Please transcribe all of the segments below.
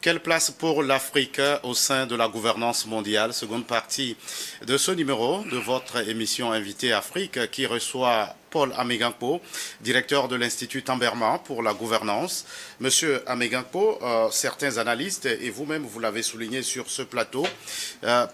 Quelle place pour l'Afrique au sein de la gouvernance mondiale? Seconde partie de ce numéro de votre émission Invité Afrique qui reçoit Paul Amegankpo, directeur de l'Institut Tamberman pour la gouvernance. Monsieur Amegankpo, certains analystes, et vous-même vous l'avez souligné sur ce plateau,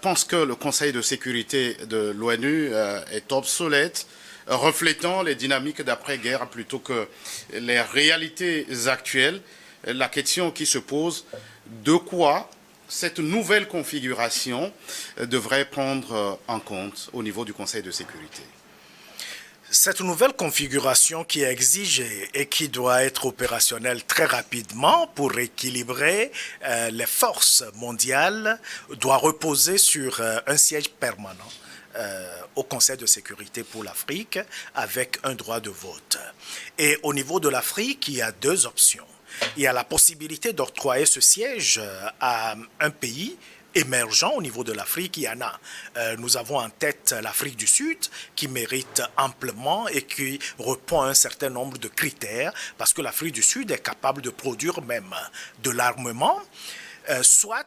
pensent que le Conseil de sécurité de l'ONU est obsolète, reflétant les dynamiques d'après-guerre plutôt que les réalités actuelles. La question qui se pose, de quoi cette nouvelle configuration devrait prendre en compte au niveau du Conseil de sécurité? Cette nouvelle configuration qui est exigée et qui doit être opérationnelle très rapidement pour équilibrer les forces mondiales doit reposer sur un siège permanent au Conseil de sécurité pour l'Afrique avec un droit de vote. Et au niveau de l'Afrique, il y a deux options. Il y a la possibilité d'octroyer ce siège à un pays émergent au niveau de l'Afrique. Il y en a. Nous avons en tête l'Afrique du Sud qui mérite amplement et qui répond à un certain nombre de critères parce que l'Afrique du Sud est capable de produire même de l'armement, soit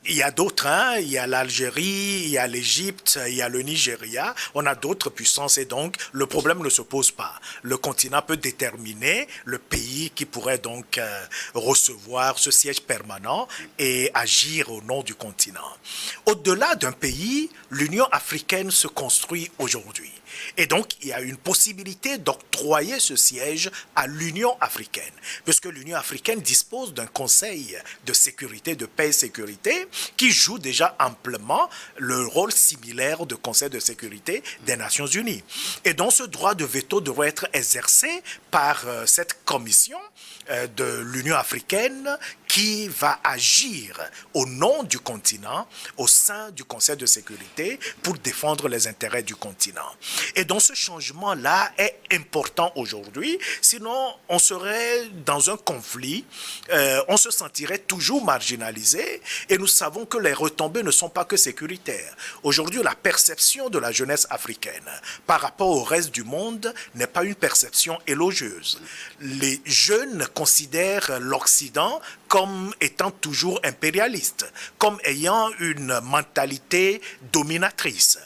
il y a d'autres, il y a l'Algérie, il y a l'Égypte, il y a le Nigeria, on a d'autres puissances et donc le problème ne se pose pas. Le continent peut déterminer le pays qui pourrait donc recevoir ce siège permanent et agir au nom du continent. Au-delà d'un pays, l'Union africaine se construit aujourd'hui. Et donc, il y a une possibilité d'octroyer ce siège à l'Union africaine, puisque l'Union africaine dispose d'un conseil de sécurité, de paix et sécurité, qui joue déjà amplement le rôle similaire de conseil de sécurité des Nations Unies. Et donc, ce droit de veto devrait être exercé par cette commission de l'Union africaine qui va agir au nom du continent, au sein du Conseil de sécurité, pour défendre les intérêts du continent. Et donc ce changement-là est important aujourd'hui, sinon on serait dans un conflit, on se sentirait toujours marginalisé, et nous savons que les retombées ne sont pas que sécuritaires. Aujourd'hui, la perception de la jeunesse africaine par rapport au reste du monde n'est pas une perception élogieuse. Les jeunes considèrent l'Occident comme étant toujours impérialiste, comme ayant une mentalité dominatrice.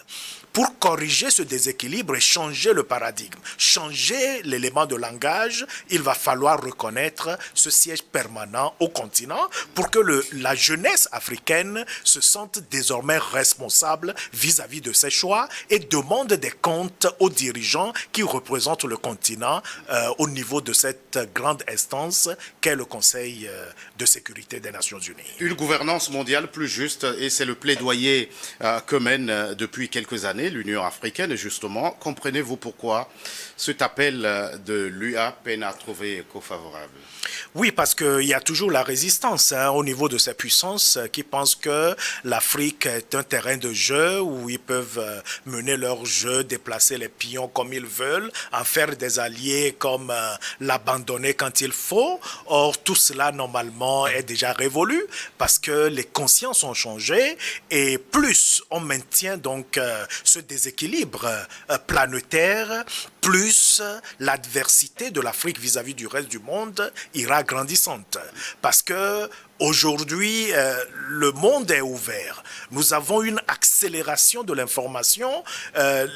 Pour corriger ce déséquilibre et changer le paradigme, changer l'élément de langage, il va falloir reconnaître ce siège permanent au continent pour que la jeunesse africaine se sente désormais responsable vis-à-vis de ses choix et demande des comptes aux dirigeants qui représentent le continent au niveau de cette grande instance qu'est le Conseil de sécurité des Nations Unies. Une gouvernance mondiale plus juste, et c'est le plaidoyer que mène depuis quelques années l'Union africaine, justement. Comprenez-vous pourquoi cet appel de l'UA peine à trouver écho favorable? Oui, parce qu'il y a toujours la résistance au niveau de ces puissances qui pensent que l'Afrique est un terrain de jeu où ils peuvent mener leur jeu, déplacer les pions comme ils veulent, en faire des alliés comme l'abandonner quand il faut. Or, tout cela, normalement, est déjà révolu parce que les consciences ont changé et plus on maintient donc ce déséquilibre planétaire, plus l'adversité de l'Afrique vis-à-vis du reste du monde ira grandissante. Parce que aujourd'hui, le monde est ouvert. Nous avons une accélération de l'information.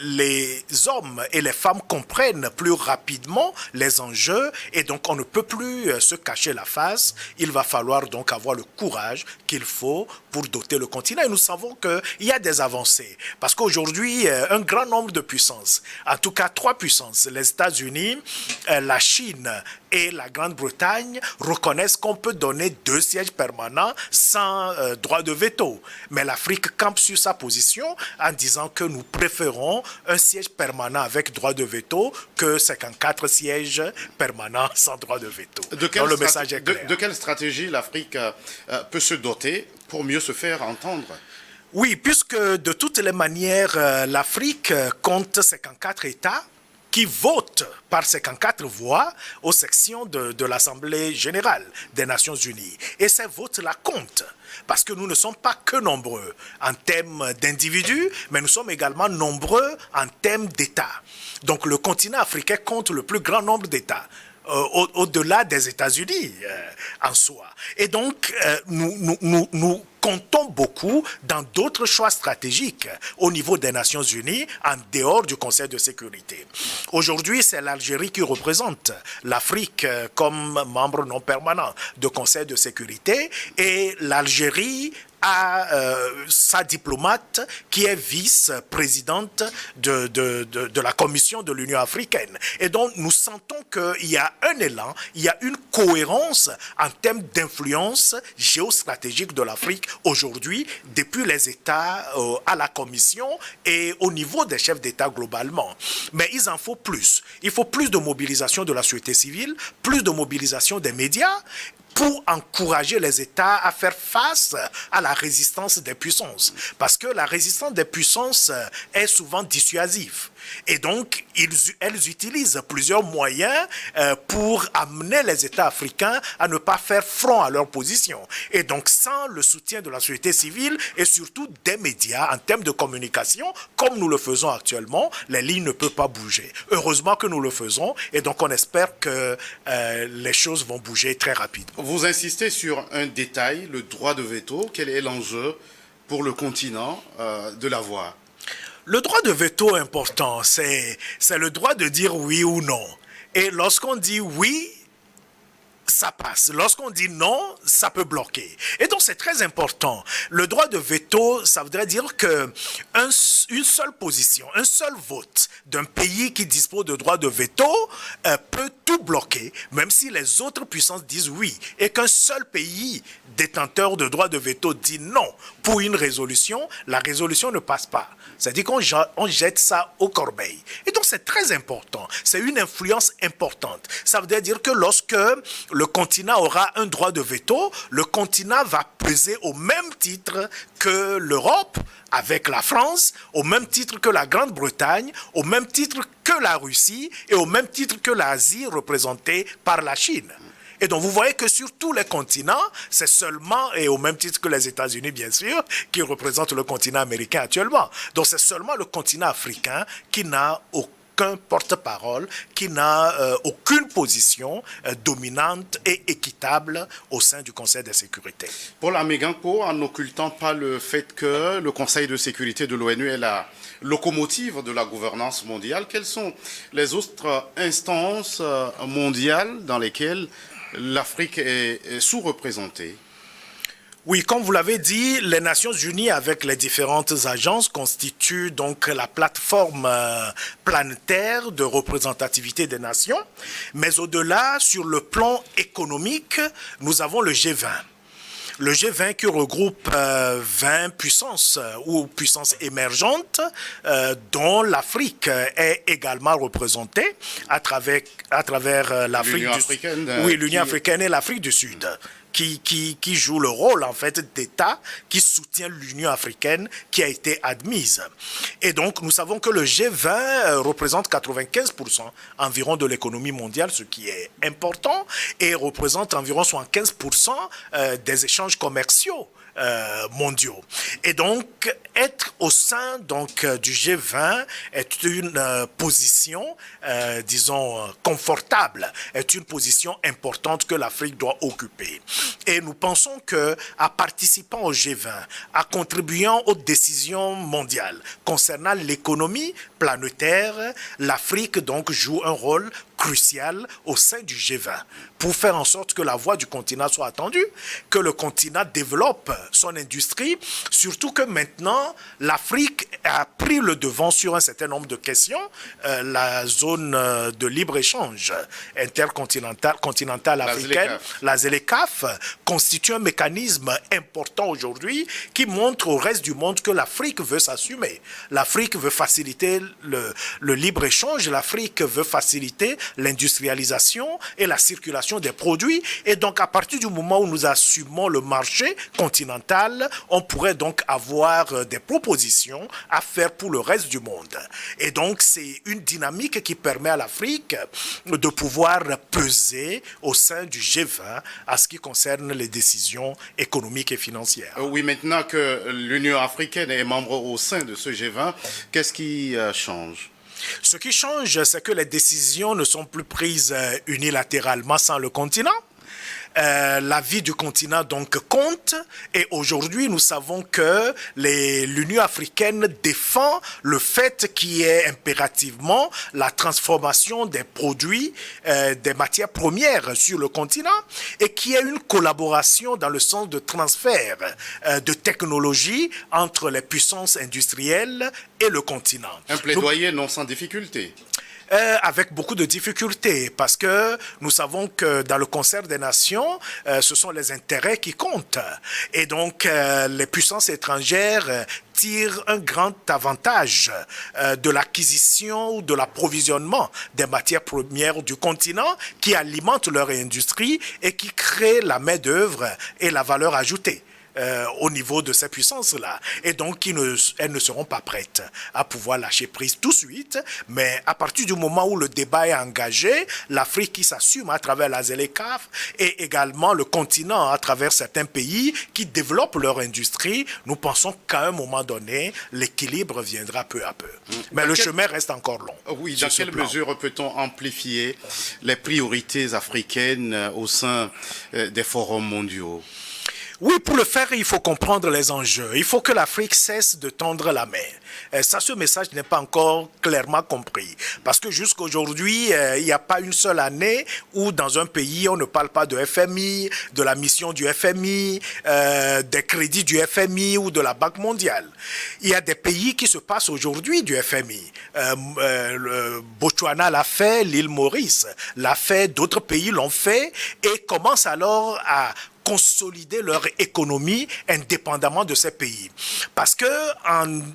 Les hommes et les femmes comprennent plus rapidement les enjeux et donc on ne peut plus se cacher la face. Il va falloir donc avoir le courage qu'il faut pour doter le continent. Et nous savons qu'il y a des avancées. Parce qu'aujourd'hui, un grand nombre de puissances, en tout cas 3 puissances, les États-Unis, la Chine et la Grande-Bretagne reconnaissent qu'on peut donner 2 sièges permanents sans droit de veto. Mais l'Afrique campe sur sa position en disant que nous préférons un siège permanent avec droit de veto que 54 sièges permanents sans droit de veto. Donc le message est clair. De quelle stratégie l'Afrique peut se doter pour mieux se faire entendre? Oui, puisque de toutes les manières, l'Afrique compte 54 États qui votent par 54 voix aux sections de l'Assemblée générale des Nations Unies. Et ces votes-là comptent, parce que nous ne sommes pas que nombreux en termes d'individus, mais nous sommes également nombreux en termes d'États. Donc le continent africain compte le plus grand nombre d'États. au-delà des États-Unis en soi. Et donc, nous comptons beaucoup dans d'autres choix stratégiques au niveau des Nations Unies, en dehors du Conseil de sécurité. Aujourd'hui, c'est l'Algérie qui représente l'Afrique comme membre non permanent du Conseil de sécurité, et l'Algérie à sa diplomate qui est vice-présidente de la Commission de l'Union africaine. Et donc, nous sentons qu'il y a un élan, il y a une cohérence en termes d'influence géostratégique de l'Afrique aujourd'hui, depuis les États à la Commission et au niveau des chefs d'État globalement. Mais il en faut plus. Il faut plus de mobilisation de la société civile, plus de mobilisation des médias, pour encourager les États à faire face à la résistance des puissances. Parce que la résistance des puissances est souvent dissuasive. Et donc, elles utilisent plusieurs moyens pour amener les États africains à ne pas faire front à leur position. Et donc, sans le soutien de la société civile et surtout des médias en termes de communication, comme nous le faisons actuellement, les lignes ne peuvent pas bouger. Heureusement que nous le faisons, et donc on espère que les choses vont bouger très rapidement. Vous insistez sur un détail, le droit de veto. Quel est l'enjeu pour le continent de l'avoir? Le droit de veto important, c'est le droit de dire oui ou non. Et lorsqu'on dit oui, ça passe. Lorsqu'on dit non, ça peut bloquer. Et donc, c'est très important. Le droit de veto, ça voudrait dire que une seule position, un seul vote d'un pays qui dispose de droit de veto peut tout bloquer, même si les autres puissances disent oui. Et qu'un seul pays détenteur de droit de veto dit non pour une résolution, la résolution ne passe pas. C'est-à-dire qu'on jette ça au corbeil. Et donc, c'est très important. C'est une influence importante. Ça veut dire que lorsque le continent aura un droit de veto, le continent va peser au même titre que l'Europe, avec la France, au même titre que la Grande-Bretagne, au même titre que la Russie et au même titre que l'Asie représentée par la Chine. Et donc, vous voyez que sur tous les continents, c'est seulement, et au même titre que les États-Unis, bien sûr, qui représentent le continent américain actuellement. Donc, c'est seulement le continent africain qui n'a aucun porte-parole, qui n'a aucune position dominante et équitable au sein du Conseil de sécurité. Paul Améganko, en n'occultant pas le fait que le Conseil de sécurité de l'ONU est la locomotive de la gouvernance mondiale, quelles sont les autres instances mondiales dans lesquelles l'Afrique est sous-représentée? Oui, comme vous l'avez dit, les Nations Unies avec les différentes agences constituent donc la plateforme planétaire de représentativité des nations. Mais au-delà, sur le plan économique, nous avons le G20. Le G20 qui regroupe 20 puissances ou puissances émergentes dont l'Afrique est également représentée à travers l'Afrique du Sud. Oui, l'Union africaine et l'Afrique du Sud. Qui joue le rôle en fait d'État qui soutient l'Union africaine qui a été admise. Et donc nous savons que le G20 représente 95% environ de l'économie mondiale, ce qui est important, et représente environ 75% des échanges commerciaux mondiaux. Et donc, être au sein donc, du G20 est une position, disons, confortable, est une position importante que l'Afrique doit occuper. Et nous pensons qu'en participant au G20, en contribuant aux décisions mondiales concernant l'économie planétaire, l'Afrique donc joue un rôle crucial au sein du G20 pour faire en sorte que la voix du continent soit attendue, que le continent développe son industrie, surtout que maintenant l'Afrique a pris le devant sur un certain nombre de questions. La zone de libre-échange intercontinentale africaine, la ZLECAf, constitue un mécanisme important aujourd'hui qui montre au reste du monde que l'Afrique veut s'assumer. L'Afrique veut faciliter le libre-échange, l'Afrique veut faciliter l'industrialisation et la circulation des produits. Et donc, à partir du moment où nous assumons le marché continental, on pourrait donc avoir des propositions à faire pour le reste du monde. Et donc, c'est une dynamique qui permet à l'Afrique de pouvoir peser au sein du G20 à ce qui concerne les décisions économiques et financières. Oui, maintenant que l'Union africaine est membre au sein de ce G20, qu'est-ce qui change? Ce qui change, c'est que les décisions ne sont plus prises unilatéralement sans le continent. La vie du continent donc compte et aujourd'hui nous savons que l'Union africaine défend le fait qu'il y ait impérativement la transformation des produits, des matières premières sur le continent et qu'il y ait une collaboration dans le sens de transfert de technologie entre les puissances industrielles et le continent. Un plaidoyer non sans difficulté. Avec beaucoup de difficultés, parce que nous savons que dans le concert des nations, ce sont les intérêts qui comptent. Et donc, les puissances étrangères tirent un grand avantage de l'acquisition ou de l'approvisionnement des matières premières du continent qui alimentent leur industrie et qui créent la main-d'œuvre et la valeur ajoutée. Au niveau de ces puissances-là. Et donc, elles ne seront pas prêtes à pouvoir lâcher prise tout de suite. Mais à partir du moment où le débat est engagé, l'Afrique qui s'assume à travers la ZLECAf et également le continent à travers certains pays qui développent leur industrie, nous pensons qu'à un moment donné, l'équilibre viendra peu à peu. Mais le chemin reste encore long. Oui, dans quelle mesure peut-on amplifier les priorités africaines au sein des forums mondiaux ? Oui, pour le faire, il faut comprendre les enjeux. Il faut que l'Afrique cesse de tendre la main. Ça, ce message n'est pas encore clairement compris. Parce que jusqu'à aujourd'hui, il n'y a pas une seule année où dans un pays, on ne parle pas de FMI, de la mission du FMI, des crédits du FMI ou de la Banque mondiale. Il y a des pays qui se passent aujourd'hui du FMI. Le Botswana l'a fait, l'île Maurice l'a fait, d'autres pays l'ont fait et commencent alors à consolider leur économie indépendamment de ces pays. Parce que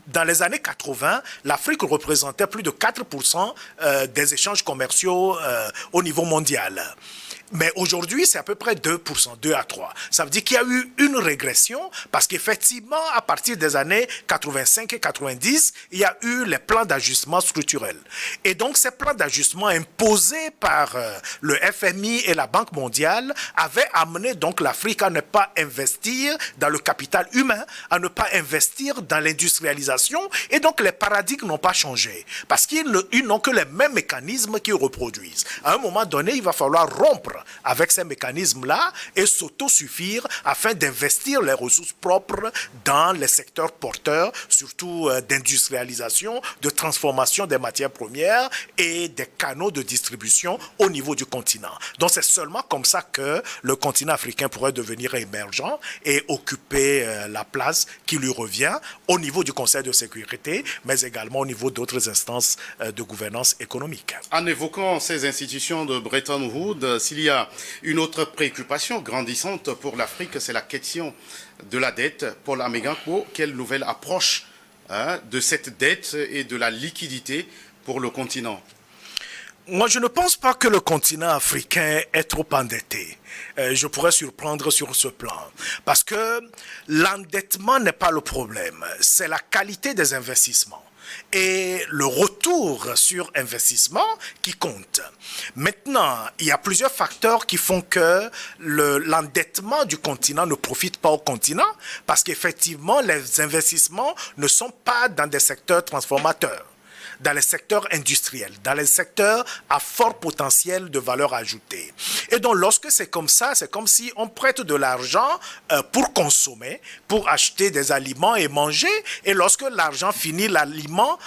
dans les années 80, l'Afrique représentait plus de 4% des échanges commerciaux au niveau mondial. Mais aujourd'hui, c'est à peu près 2%, 2 à 3. Ça veut dire qu'il y a eu une régression parce qu'effectivement, à partir des années 85 et 90, il y a eu les plans d'ajustement structurel. Et donc, ces plans d'ajustement imposés par le FMI et la Banque mondiale avaient amené donc l'Afrique à ne pas investir dans le capital humain, à ne pas investir dans l'industrialisation. Et donc, les paradigmes n'ont pas changé parce qu'ils n'ont que les mêmes mécanismes qui reproduisent. À un moment donné, il va falloir rompre avec ces mécanismes-là et s'autosuffire afin d'investir les ressources propres dans les secteurs porteurs, surtout d'industrialisation, de transformation des matières premières et des canaux de distribution au niveau du continent. Donc c'est seulement comme ça que le continent africain pourrait devenir émergent et occuper la place qui lui revient au niveau du Conseil de sécurité, mais également au niveau d'autres instances de gouvernance économique. En évoquant ces institutions de Bretton Woods, s'il y a une autre préoccupation grandissante pour l'Afrique, c'est la question de la dette. Paul Amégankpo, quelle nouvelle approche de cette dette et de la liquidité pour le continent? Moi, je ne pense pas que le continent africain est trop endetté. Je pourrais surprendre sur ce plan. Parce que l'endettement n'est pas le problème, c'est la qualité des investissements et le retour sur investissement qui compte. Maintenant, il y a plusieurs facteurs qui font que l'endettement du continent ne profite pas au continent parce qu'effectivement, les investissements ne sont pas dans des secteurs transformateurs, dans les secteurs industriels, dans les secteurs à fort potentiel de valeur ajoutée. Et donc, lorsque c'est comme ça, c'est comme si on prête de l'argent pour consommer, pour acheter des aliments et manger. Et lorsque l'argent finit, l'aliment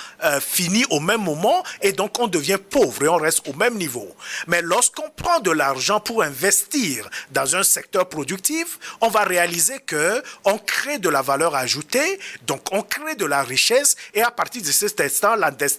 finit au même moment et donc on devient pauvre et on reste au même niveau. Mais lorsqu'on prend de l'argent pour investir dans un secteur productif, on va réaliser qu'on crée de la valeur ajoutée, donc on crée de la richesse et à partir de cet instant, l'endettement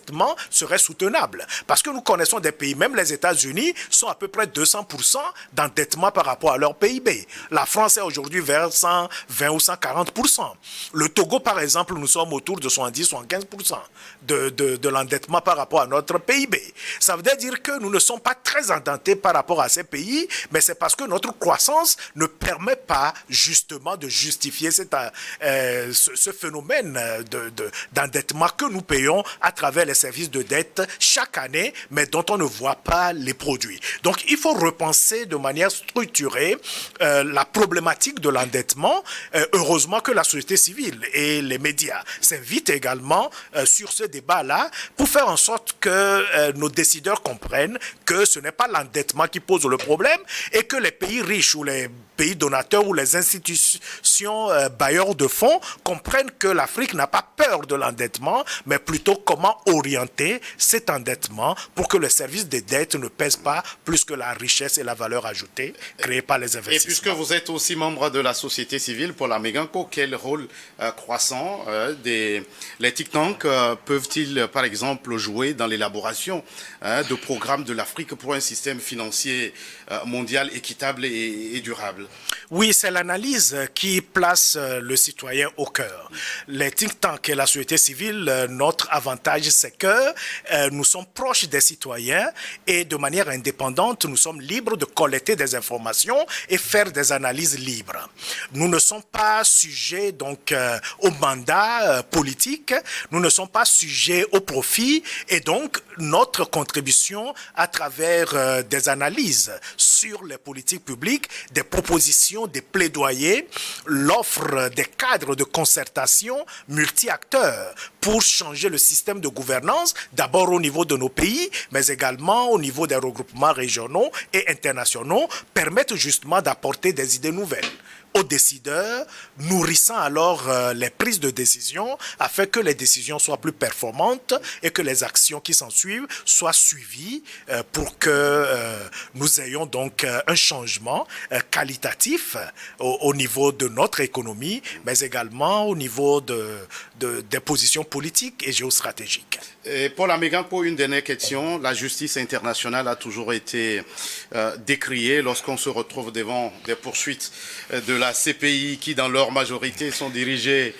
serait soutenable. Parce que nous connaissons des pays, même les États-Unis, sont à peu près 200% d'endettement par rapport à leur PIB. La France est aujourd'hui vers 120 ou 140%. Le Togo, par exemple, nous sommes autour de 70-75% de l'endettement par rapport à notre PIB. Ça veut dire que nous ne sommes pas très endettés par rapport à ces pays, mais c'est parce que notre croissance ne permet pas justement de justifier ce phénomène d'endettement que nous payons à travers les services de dette chaque année, mais dont on ne voit pas les produits. Donc, il faut repenser de manière structurée la problématique de l'endettement. Heureusement que la société civile et les médias s'invitent également sur ce débat-là pour faire en sorte que nos décideurs comprennent que ce n'est pas l'endettement qui pose le problème et que les pays riches ou les pays donateurs ou les institutions bailleurs de fonds comprennent que l'Afrique n'a pas peur de l'endettement, mais plutôt comment orienter cet endettement pour que le service des dettes ne pèse pas plus que la richesse et la valeur ajoutée créée par les investissements. Et puisque vous êtes aussi membre de la société civile, Paul Ameganko, quel rôle croissant les think tanks peuvent-ils, par exemple, jouer dans l'élaboration de programmes de l'Afrique pour un système financier mondial équitable et durable? Oui, c'est l'analyse qui place le citoyen au cœur. Les think tanks et la société civile, notre avantage, c'est que nous sommes proches des citoyens et de manière indépendante, nous sommes libres de collecter des informations et faire des analyses libres. Nous ne sommes pas sujets donc au mandat politique, nous ne sommes pas sujets au profit et donc notre contribution à travers des analyses sur les politiques publiques, des propositions, des plaidoyers, l'offre des cadres de concertation multi-acteurs pour changer le système de gouvernance, d'abord au niveau de nos pays, mais également au niveau des regroupements régionaux et internationaux, permettent justement d'apporter des idées nouvelles aux décideurs, nourrissant alors les prises de décision afin que les décisions soient plus performantes et que les actions qui s'en suivent soient suivies pour que nous ayons donc un changement qualitatif au niveau de notre économie, mais également au niveau des positions politiques et géostratégiques. Et Paul Ameganko, une dernière question. La justice internationale a toujours été décriée lorsqu'on se retrouve devant des poursuites de la CPI qui, dans leur majorité, sont dirigées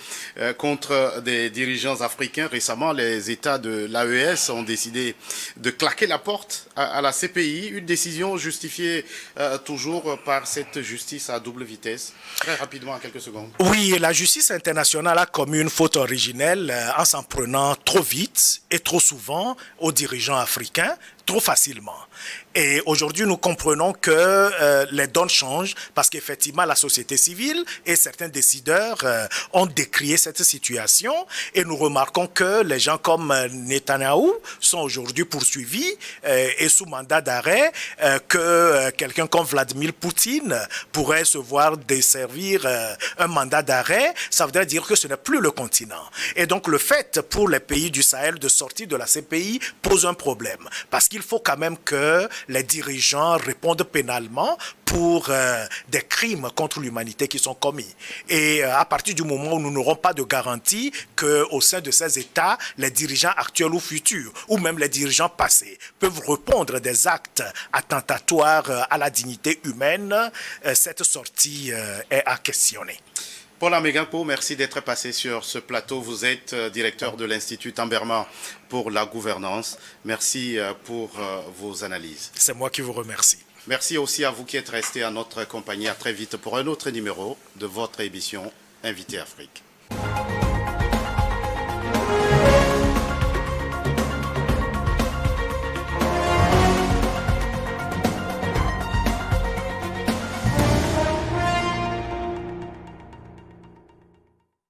contre des dirigeants africains. Récemment, les États de l'AES ont décidé de claquer la porte à la CPI. Une décision justifiée toujours par cette justice à double vitesse. Très rapidement, en quelques secondes. Oui, la justice internationale a commis une faute originelle en s'en prenant trop vite et trop souvent aux dirigeants africains, trop facilement. Et aujourd'hui, nous comprenons que les donnes changent parce qu'effectivement, la société civile et certains décideurs ont décrié cette situation et nous remarquons que les gens comme Netanyahou sont aujourd'hui poursuivis et sous mandat d'arrêt, que quelqu'un comme Vladimir Poutine pourrait se voir desservir un mandat d'arrêt. Ça voudrait dire que ce n'est plus le continent. Et donc, le fait pour les pays du Sahel de sortir de la CPI pose un problème parce qu'il faut quand même que les dirigeants répondent pénalement pour des crimes contre l'humanité qui sont commis. Et à partir du moment où nous n'aurons pas de garantie qu'au sein de ces États, les dirigeants actuels ou futurs, ou même les dirigeants passés, peuvent répondre des actes attentatoires à la dignité humaine, cette sortie est à questionner. Paul Ameganko, merci d'être passé sur ce plateau. Vous êtes directeur de l'Institut Tamberma pour la gouvernance. Merci pour vos analyses. C'est moi qui vous remercie. Merci aussi à vous qui êtes restés à notre compagnie. À très vite pour un autre numéro de votre émission Invité Afrique.